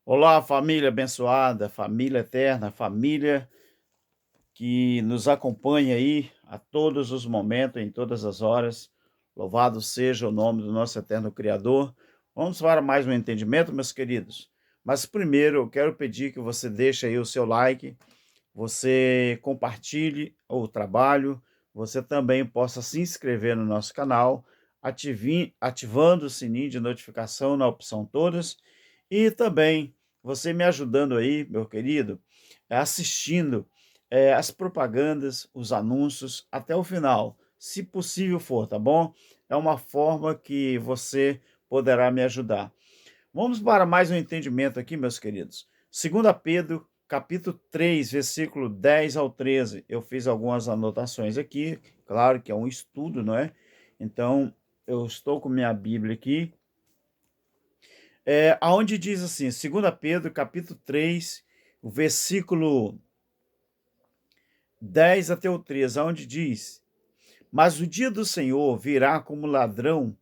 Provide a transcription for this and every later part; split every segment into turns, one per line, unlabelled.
Olá, família abençoada, família eterna, família que nos acompanha aí a todos os momentos, em todas as horas. Louvado seja o nome do nosso eterno Criador. Vamos para mais um entendimento, meus queridos. Mas primeiro eu quero pedir que você deixe aí o seu like, você compartilhe o trabalho, você também possa se inscrever no nosso canal, ativando o sininho de notificação na opção todas, e também você me ajudando aí, meu querido, assistindo as propagandas, os anúncios até o final, se possível for, tá bom? É uma forma que você poderá me ajudar. Vamos para mais um entendimento aqui, meus queridos. 2 Pedro, capítulo 3, versículo 10 ao 13. Eu fiz algumas anotações aqui, claro que é um estudo, não é? Então, eu estou com minha Bíblia aqui, aonde diz assim, 2 Pedro, capítulo 3, o versículo 10 até o 13, aonde diz: Mas o dia do Senhor virá como ladrão,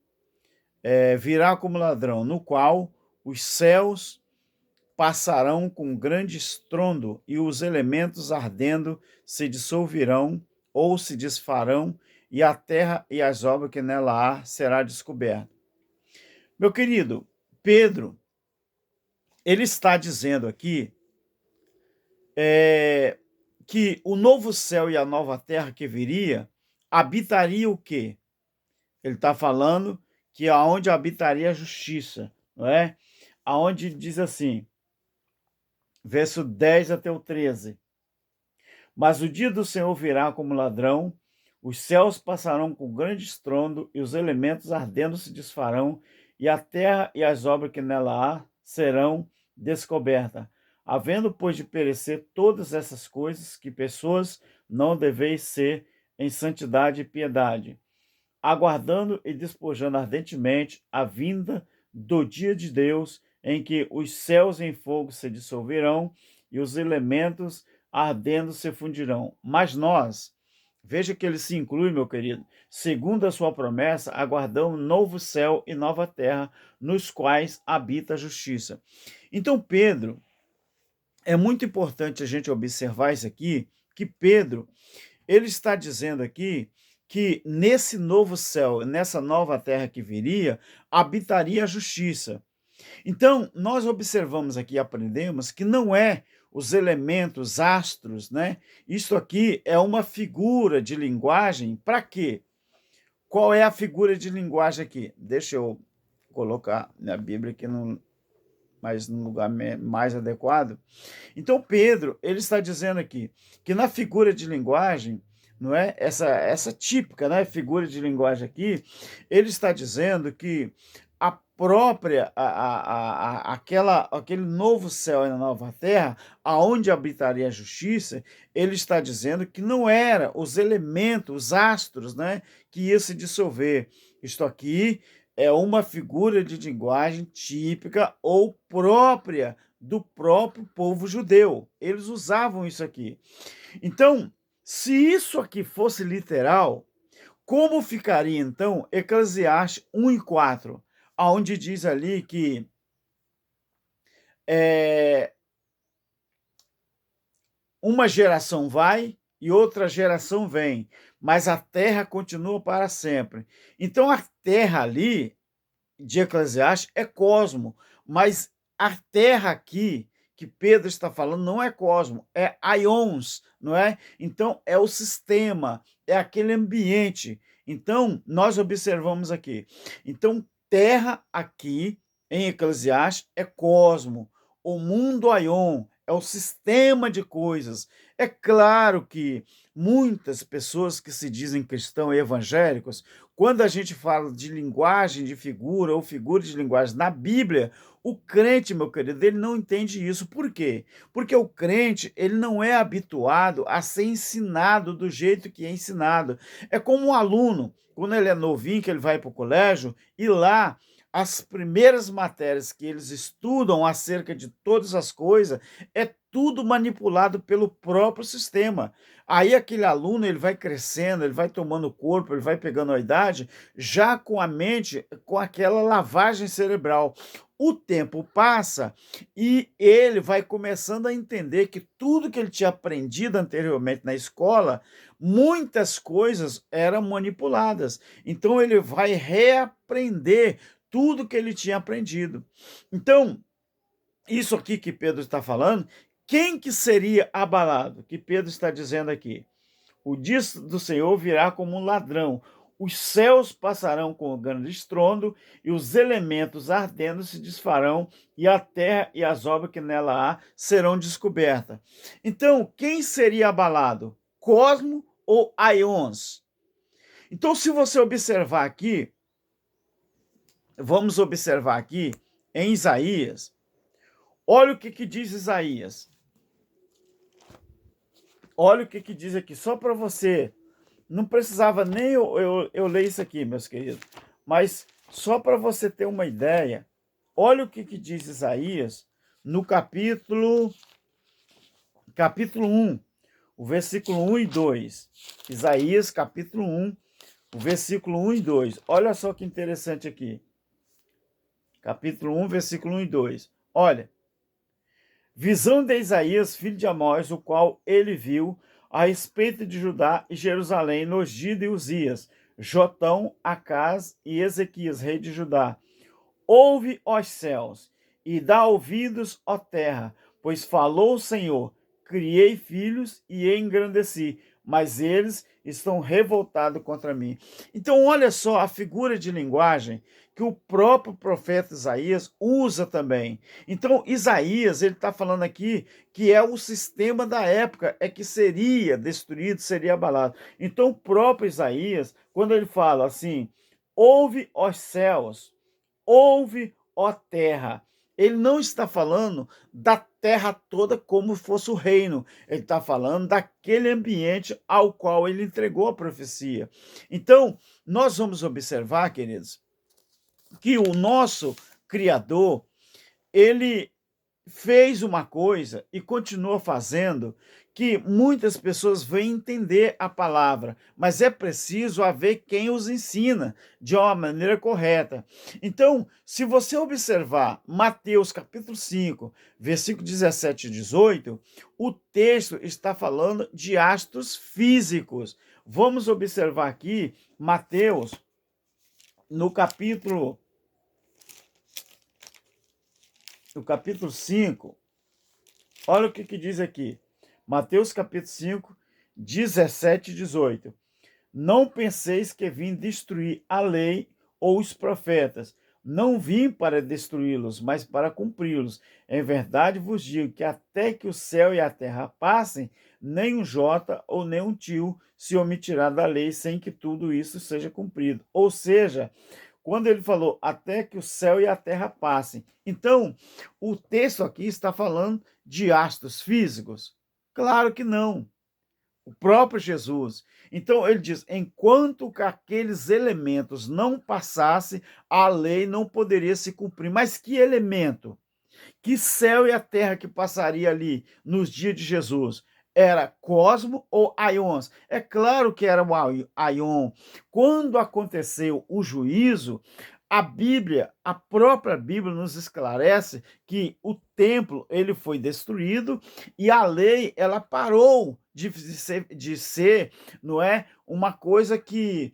no qual os céus passarão com grande estrondo, e os elementos ardendo se dissolverão ou se desfarão, e a terra e as obras que nela há será descoberta. Meu querido, Pedro, ele está dizendo aqui que o novo céu e a nova terra que viria, habitaria o quê? Ele está falando que aonde habitaria a justiça, não é? Aonde diz assim, verso 10 até o 13. Mas o dia do Senhor virá como ladrão, os céus passarão com grande estrondo, e os elementos ardendo se desfarão, e a terra e as obras que nela há serão descobertas. Havendo, pois, de perecer todas essas coisas, que pessoas não deveis ser em santidade e piedade, aguardando e despojando ardentemente a vinda do dia de Deus, em que os céus em fogo se dissolverão e os elementos ardendo se fundirão. Mas nós, veja que ele se inclui, meu querido, segundo a sua promessa, aguardamos novo céu e nova terra, nos quais habita a justiça. Então, Pedro, é muito importante a gente observar isso aqui, que Pedro, ele está dizendo aqui que nesse novo céu, nessa nova terra que viria, habitaria a justiça. Então, nós observamos aqui, aprendemos que não é os elementos astros, né? Isso aqui é uma figura de linguagem para quê? Qual é a figura de linguagem aqui? Deixa eu colocar minha Bíblia aqui no lugar mais adequado. Então, Pedro, ele está dizendo aqui que na figura de linguagem, não é? Essa típica, né, figura de linguagem aqui, ele está dizendo que a própria, aquele novo céu e a nova terra, aonde habitaria a justiça, ele está dizendo que não era os elementos, os astros, né, que ia se dissolver. Isto aqui é uma figura de linguagem típica ou própria do próprio povo judeu. Eles usavam isso aqui. Então, se isso aqui fosse literal, como ficaria então Eclesiastes 1:4, aonde diz ali que uma geração vai e outra geração vem, mas a terra continua para sempre. Então a terra ali de Eclesiastes é cosmo, mas a terra aqui que Pedro está falando não é cosmo, é aions, não é? Então é o sistema, é aquele ambiente. Então nós observamos aqui. Então terra aqui em Eclesiastes é cosmo, o mundo aion é o sistema de coisas. É claro que muitas pessoas que se dizem cristãos e evangélicos, quando a gente fala de linguagem de figura ou figura de linguagem na Bíblia, o crente, meu querido, ele não entende isso. Por quê? Porque o crente, ele não é habituado a ser ensinado do jeito que é ensinado. É como um aluno, quando ele é novinho, que ele vai para o colégio, e lá as primeiras matérias que eles estudam acerca de todas as coisas, é tudo manipulado pelo próprio sistema. Aí aquele aluno, ele vai crescendo, ele vai tomando corpo, ele vai pegando a idade, já com a mente, com aquela lavagem cerebral. O tempo passa e ele vai começando a entender que tudo que ele tinha aprendido anteriormente na escola, muitas coisas eram manipuladas. Então ele vai reaprender tudo que ele tinha aprendido. Então, isso aqui que Pedro está falando, quem que seria abalado? Que Pedro está dizendo aqui. O dia do Senhor virá como um ladrão. Os céus passarão com um grande estrondo, e os elementos ardendo se desfarão, e a terra e as obras que nela há serão descobertas. Então, quem seria abalado? Cosmo ou aions? Então, se você observar aqui, vamos observar aqui em Isaías, olha o que diz Isaías. Olha o que diz aqui, só para você. Não precisava nem eu ler isso aqui, meus queridos, mas só para você ter uma ideia, olha o que diz Isaías no capítulo 1, o versículo 1 e 2. Isaías, capítulo 1, o versículo 1 e 2. Olha só que interessante aqui. Capítulo 1, versículo 1 e 2. Olha. Visão de Isaías, filho de Amós, o qual ele viu a respeito de Judá e Jerusalém nos dias de Uzias, Jotão, Acás e Ezequias, rei de Judá. Ouve, ó céus, e dá ouvidos, ó terra, pois falou o Senhor, criei filhos e engrandeci, mas eles estão revoltados contra mim. Então, olha só a figura de linguagem que o próprio profeta Isaías usa também. Então, Isaías, ele está falando aqui que é o sistema da época, é que seria destruído, seria abalado. Então, o próprio Isaías, quando ele fala assim, ouve, ó céus, ouve, ó terra, ele não está falando da terra toda como fosse o reino. Ele está falando daquele ambiente ao qual ele entregou a profecia. Então, nós vamos observar, queridos, que o nosso Criador, ele fez uma coisa e continua fazendo que muitas pessoas vêm entender a palavra, mas é preciso haver quem os ensina de uma maneira correta. Então, se você observar Mateus capítulo 5, versículo 17 e 18, o texto está falando de astros físicos. Vamos observar aqui Mateus no capítulo 5, olha o que diz aqui. Mateus capítulo 5, 17 e 18. Não penseis que vim destruir a lei ou os profetas. Não vim para destruí-los, mas para cumpri-los. Em verdade vos digo que até que o céu e a terra passem, nem um jota ou nem um tio se omitirá da lei sem que tudo isso seja cumprido. Ou seja, quando ele falou até que o céu e a terra passem. Então, o texto aqui está falando de astros físicos? Claro que não. O próprio Jesus. Então, ele diz, enquanto que aqueles elementos não passassem, a lei não poderia se cumprir. Mas que elemento? Que céu e a terra que passaria ali nos dias de Jesus? Era cosmo ou aions? É claro que era o aion. Quando aconteceu o juízo, a Bíblia, a própria Bíblia nos esclarece que o templo ele foi destruído e a lei ela parou de ser, não é, uma coisa que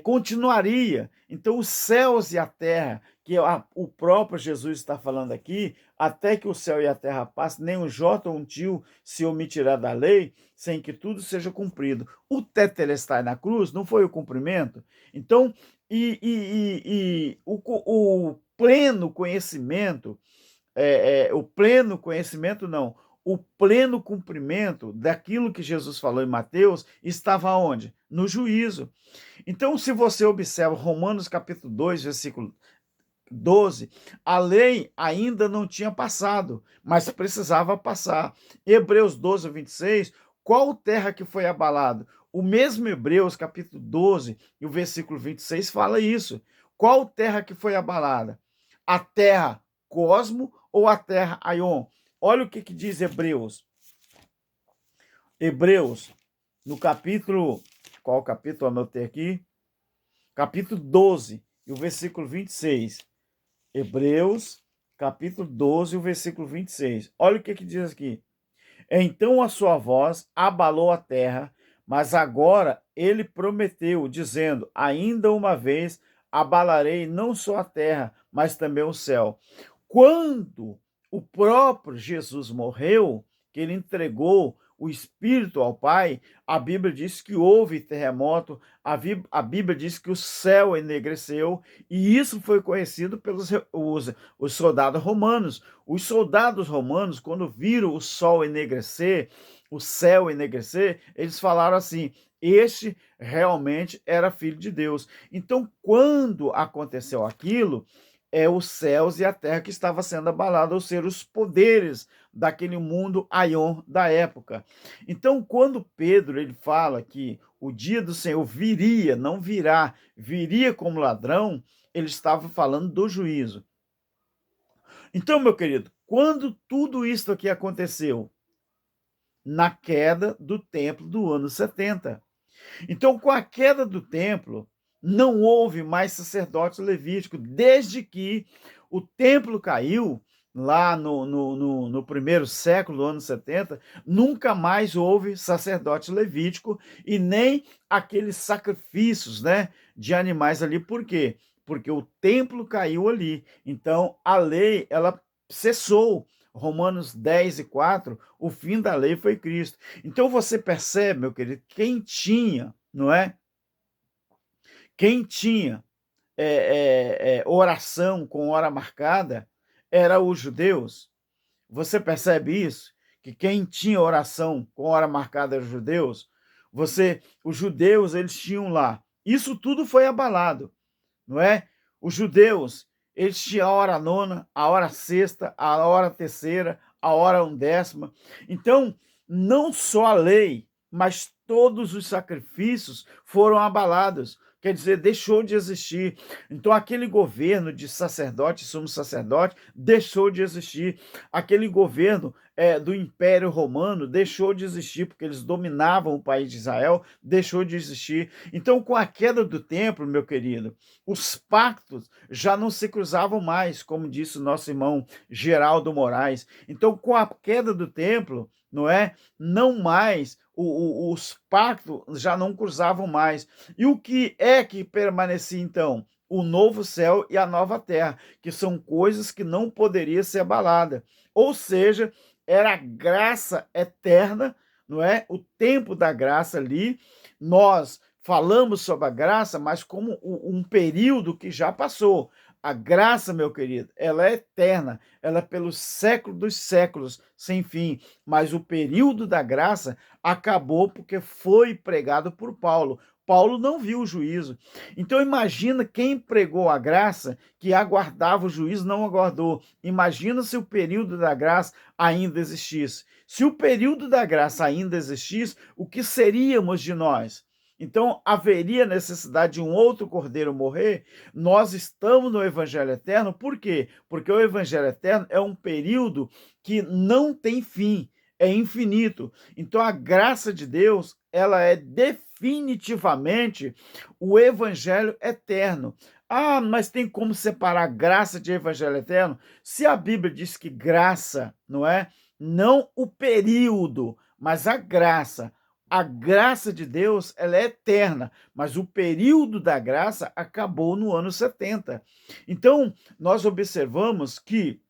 continuaria. Então os céus e a terra, que o próprio Jesus está falando aqui, até que o céu e a terra passem, nem um jota ou um tio se omitirá da lei, sem que tudo seja cumprido. O tetelestai na cruz não foi o cumprimento? Então, o pleno conhecimento, o pleno cumprimento daquilo que Jesus falou em Mateus estava onde? No juízo. Então, se você observa Romanos capítulo 2, versículo 12, a lei ainda não tinha passado, mas precisava passar. Hebreus 12, 26, qual terra que foi abalada? O mesmo Hebreus, capítulo 12, e o versículo 26 fala isso. Qual terra que foi abalada? A terra Cosmo ou a terra Aion? Olha o que diz Hebreus. Hebreus, no capítulo... Qual capítulo eu anotei aqui? Capítulo 12, e o versículo 26. Hebreus, capítulo 12, o versículo 26. Olha o que diz aqui. Então a sua voz abalou a terra, mas agora ele prometeu, dizendo: ainda uma vez abalarei não só a terra, mas também o céu. Quando o próprio Jesus morreu, que ele entregou o Espírito ao Pai, a Bíblia diz que houve terremoto, a Bíblia diz que o céu enegreceu, e isso foi conhecido pelos os soldados romanos. Os soldados romanos, quando viram o sol enegrecer, o céu enegrecer, eles falaram assim: este realmente era filho de Deus. Então, quando aconteceu aquilo, os céus e a terra que estava sendo abalada, ou seja, os poderes daquele mundo Aion da época. Então, quando Pedro ele fala que o dia do Senhor viria, não virá, viria como ladrão, ele estava falando do juízo. Então, meu querido, quando tudo isso aqui aconteceu? Na queda do templo do ano 70. Então, com a queda do templo, não houve mais sacerdote levítico, desde que o templo caiu, lá no primeiro século do ano 70, nunca mais houve sacerdote levítico e nem aqueles sacrifícios, né, de animais ali. Por quê? Porque o templo caiu ali. Então, a lei, ela cessou. Romanos 10:4, o fim da lei foi Cristo. Então você percebe, meu querido, quem tinha, não é? Quem tinha oração com hora marcada era os judeus. Você percebe isso? Que quem tinha oração com hora marcada era os judeus? Os judeus, eles tinham lá. Isso tudo foi abalado, não é? Os judeus, eles tinham a hora nona, a hora sexta, a hora terceira, a hora undécima. Então, não só a lei, mas todos os sacrifícios foram abalados. Quer dizer, deixou de existir. Então, aquele governo de sacerdote, sumo sacerdote, deixou de existir. Aquele governo do Império Romano deixou de existir, porque eles dominavam o país de Israel, deixou de existir. Então, com a queda do templo, meu querido, os pactos já não se cruzavam mais, como disse o nosso irmão Geraldo Moraes. Então, com a queda do templo, não é? Não mais, os pactos já não cruzavam mais. E o que é que permanecia então? O novo céu e a nova terra, que são coisas que não poderiam ser abaladas. Ou seja, era a graça eterna, não é? O tempo da graça ali. Nós falamos sobre a graça, mas como um período que já passou. A graça, meu querido, ela é eterna, ela é pelos séculos dos séculos, sem fim. Mas o período da graça acabou porque foi pregado por Paulo. Paulo não viu o juízo. Então imagina quem pregou a graça, que aguardava o juízo, não aguardou. Imagina se o período da graça ainda existisse. Se o período da graça ainda existisse, o que seríamos de nós? Então, haveria necessidade de um outro cordeiro morrer? Nós estamos no Evangelho Eterno, por quê? Porque o Evangelho Eterno é um período que não tem fim, é infinito. Então, a graça de Deus, ela é definitivamente o Evangelho Eterno. Ah, mas tem como separar graça de Evangelho Eterno? Se a Bíblia diz que graça, não é? Não o período, mas a graça. A graça de Deus, ela é eterna, mas o período da graça acabou no ano 70. Então, nós observamos que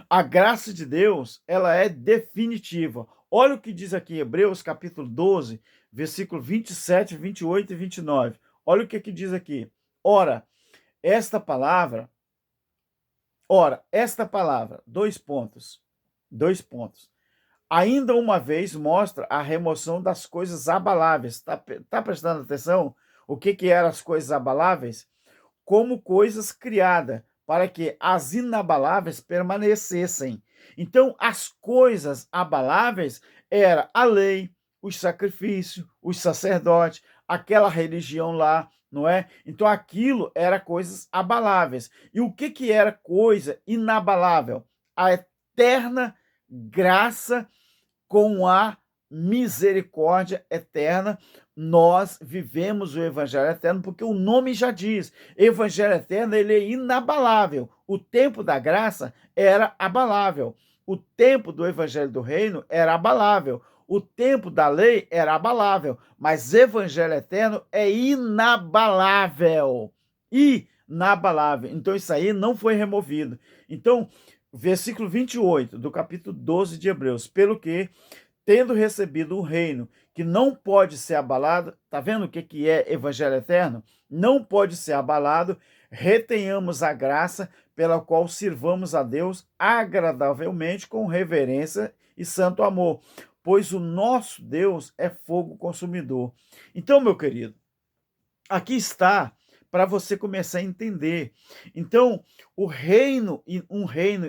a graça de Deus, ela é definitiva. Olha o que diz aqui, Hebreus capítulo 12, versículo 27, 28 e 29. Olha o que diz aqui. Esta palavra, dois pontos, ainda uma vez mostra a remoção das coisas abaláveis. Tá prestando atenção? O que eram as coisas abaláveis? Como coisas criadas, para que as inabaláveis permanecessem. Então, as coisas abaláveis era a lei, os sacrifícios, os sacerdotes, aquela religião lá, não é? Então aquilo era coisas abaláveis. E o que que era coisa inabalável? A eterna graça com a misericórdia eterna. Nós vivemos o evangelho eterno porque o nome já diz. Evangelho eterno, ele é inabalável. O tempo da graça era abalável. O tempo do evangelho do reino era abalável. O tempo da lei era abalável, mas evangelho eterno é inabalável. Inabalável. Então isso aí não foi removido. Então, versículo 28 do capítulo 12 de Hebreus, pelo que, tendo recebido um reino que não pode ser abalado, tá vendo o que é evangelho eterno? Não pode ser abalado, retenhamos a graça pela qual sirvamos a Deus agradavelmente com reverência e santo amor, pois o nosso Deus é fogo consumidor. Então, meu querido, aqui está para você começar a entender. Então, um reino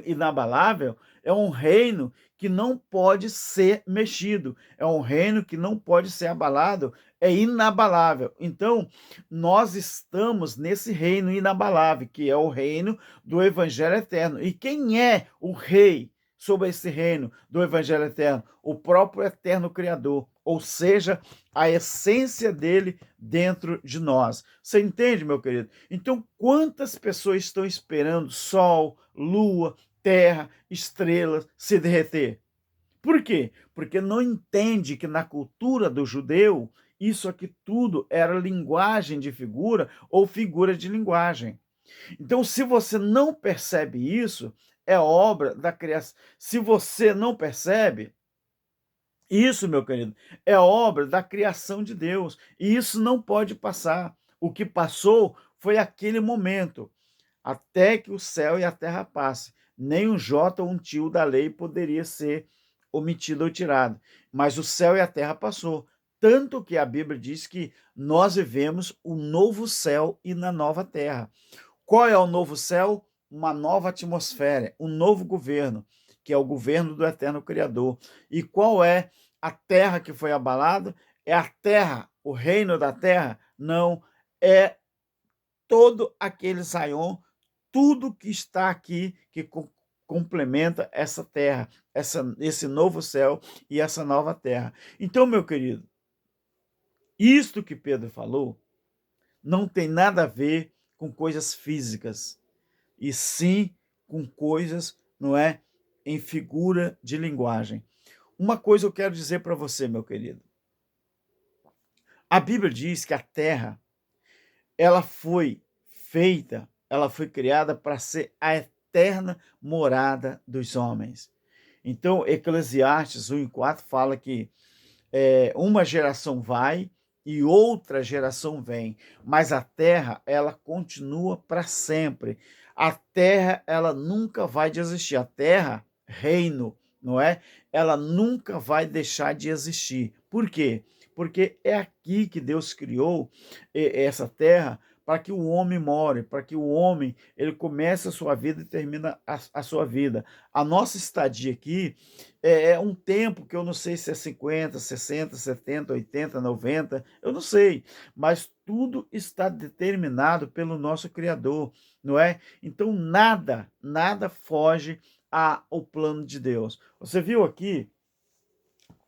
inabalável é um reino que não pode ser mexido, é um reino que não pode ser abalado, é inabalável. Então, nós estamos nesse reino inabalável, que é o reino do evangelho eterno. E quem é o rei sobre esse reino do evangelho eterno? O próprio eterno Criador, ou seja, a essência dele dentro de nós. Você entende, meu querido? Então, quantas pessoas estão esperando sol, lua, terra, estrelas se derreter? Por quê? Porque não entende que na cultura do judeu, isso aqui tudo era linguagem de figura ou figura de linguagem. Então, se você não percebe isso, é obra da criação. Se você não percebe, isso, meu querido, é obra da criação de Deus. E isso não pode passar. O que passou foi aquele momento, até que o céu e a terra passem. Nem um jota ou um tio da lei poderia ser omitido ou tirado. Mas o céu e a terra passou. Tanto que a Bíblia diz que nós vivemos o novo céu e na nova terra. Qual é o novo céu? Uma nova atmosfera, um novo governo, que é o governo do eterno Criador. E qual é a terra que foi abalada? É a terra, o reino da terra? Não, é todo aquele Zion, tudo que está aqui que complementa essa terra, esse novo céu e essa nova terra. Então, meu querido, isto que Pedro falou não tem nada a ver com coisas físicas, e sim com coisas, não é, em figura de linguagem. Uma coisa eu quero dizer para você, meu querido. A Bíblia diz que a terra, ela foi feita, ela foi criada para ser a eterna morada dos homens. Então, Eclesiastes 1:4 fala que uma geração vai e outra geração vem, mas a terra, ela continua para sempre. A terra, ela nunca vai desistir. A terra, reino, não é? Ela nunca vai deixar de existir. Por quê? Porque é aqui que Deus criou essa terra para que o homem more, para que o homem ele comece a sua vida e termina a sua vida. A nossa estadia aqui é um tempo que eu não sei se é 50, 60, 70, 80, 90, eu não sei, mas tudo está determinado pelo nosso Criador, não é? Então nada foge ao plano de Deus. Você viu aqui,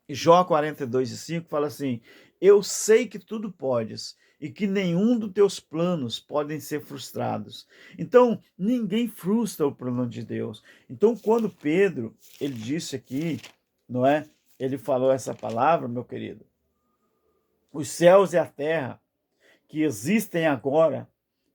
Jó 42:5 fala assim: eu sei que tudo podes e que nenhum dos teus planos podem ser frustrados. Então, ninguém frustra o plano de Deus. Então, quando Pedro, ele disse aqui, não é? Ele falou essa palavra, meu querido. Os céus e a terra que existem agora,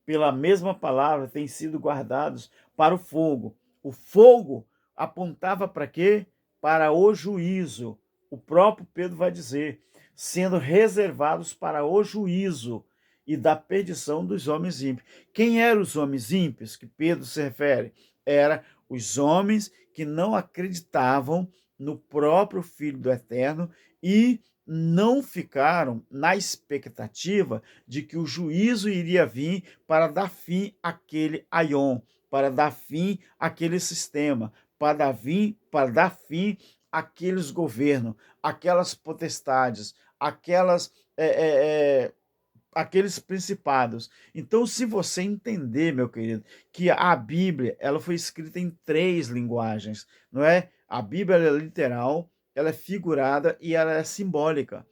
pela mesma palavra, têm sido guardados para o fogo. O fogo apontava para quê? Para o juízo. O próprio Pedro vai dizer, sendo reservados para o juízo e da perdição dos homens ímpios. Quem eram os homens ímpios que Pedro se refere? Era os homens que não acreditavam no próprio Filho do Eterno e não ficaram na expectativa de que o juízo iria vir para dar fim àquele aion, para dar fim àquele sistema, para dar fim àqueles governos, aquelas potestades, aquelas aqueles principados. Então, se você entender, meu querido, que a Bíblia, ela foi escrita em 3 linguagens, não é? A Bíblia ela é literal, ela é figurada e ela é simbólica.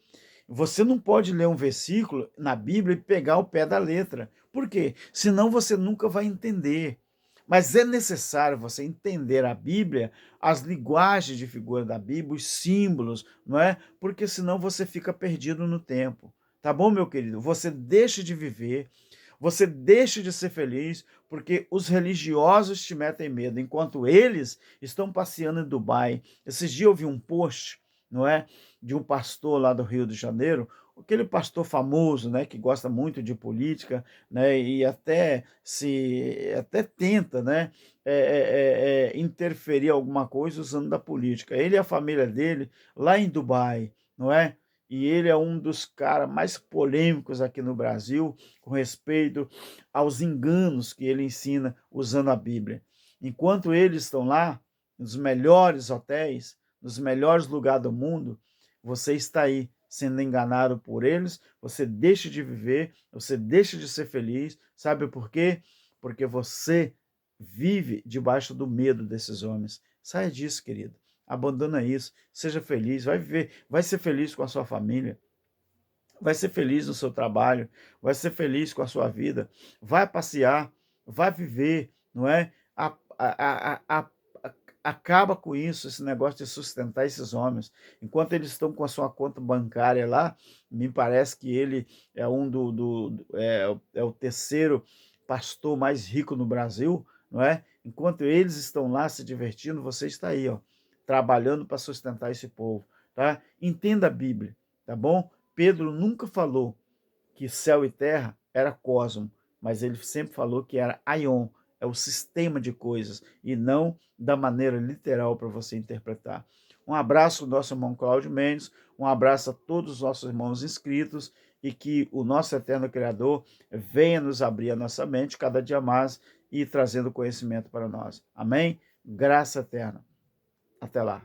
Você não pode ler um versículo na Bíblia e pegar o pé da letra. Por quê? Senão você nunca vai entender. Mas é necessário você entender a Bíblia, as linguagens de figura da Bíblia, os símbolos, não é? Porque senão você fica perdido no tempo. Tá bom, meu querido? Você deixa de viver, você deixa de ser feliz, porque os religiosos te metem medo, enquanto eles estão passeando em Dubai. Esses dias eu vi um post, não é? De um pastor lá do Rio de Janeiro, aquele pastor famoso, né, que gosta muito de política, né, e até tenta, né, interferir alguma coisa usando da política. Ele e a família dele lá em Dubai, não é? E ele é um dos caras mais polêmicos aqui no Brasil, com respeito aos enganos que ele ensina usando a Bíblia. Enquanto eles estão lá, nos melhores hotéis, nos melhores lugares do mundo, você está aí sendo enganado por eles, você deixa de viver, você deixa de ser feliz. Sabe por quê? Porque você vive debaixo do medo desses homens. Saia disso, querido. Abandona isso. Seja feliz. Vai viver, vai ser feliz com a sua família. Vai ser feliz no seu trabalho, vai ser feliz com a sua vida, vai passear, vai viver, não é? Acaba com isso, esse negócio de sustentar esses homens. Enquanto eles estão com a sua conta bancária lá, me parece que ele é é o terceiro pastor mais rico no Brasil, não é? Enquanto eles estão lá se divertindo, você está aí, ó, trabalhando para sustentar esse povo, tá? Entenda a Bíblia, tá bom? Pedro nunca falou que céu e terra era cosmo, mas ele sempre falou que era aion, é o sistema de coisas, e não da maneira literal para você interpretar. Um abraço do nosso irmão Cláudio Mendes, um abraço a todos os nossos irmãos inscritos, e que o nosso eterno Criador venha nos abrir a nossa mente cada dia mais e trazendo conhecimento para nós. Amém? Graça eterna. Até lá.